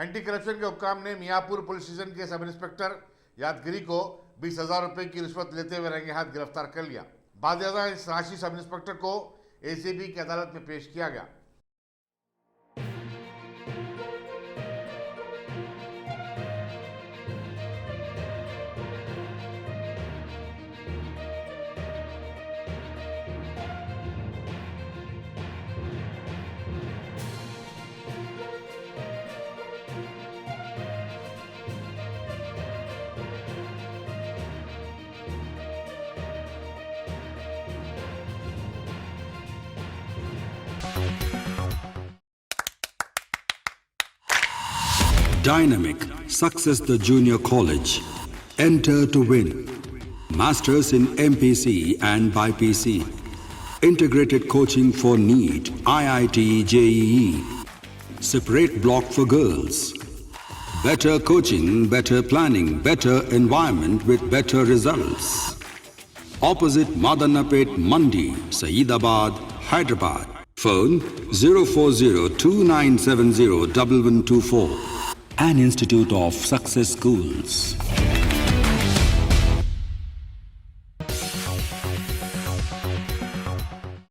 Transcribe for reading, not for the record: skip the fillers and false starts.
Anti corruption के हुक्काम ने Miyapur police station के सब इंस्पेक्टर यादगिरी को 20,000 रुपए की रिश्वत लेते हुए रंगे हाथ गिरफ्तार कर लिया। बाद इस राशि सब इंस्पेक्टर को एसीबी की अदालत में पेश किया गया। Dynamic Success the Junior College. Enter to win. Masters in MPC and BPC. Integrated coaching for NEET, IIT, JEE. Separate block for girls. Better coaching, better planning, better environment with better results. Opposite Madanapet Mandi, Saeedabad, Hyderabad. Phone 04029701124. An Institute of Success Schools.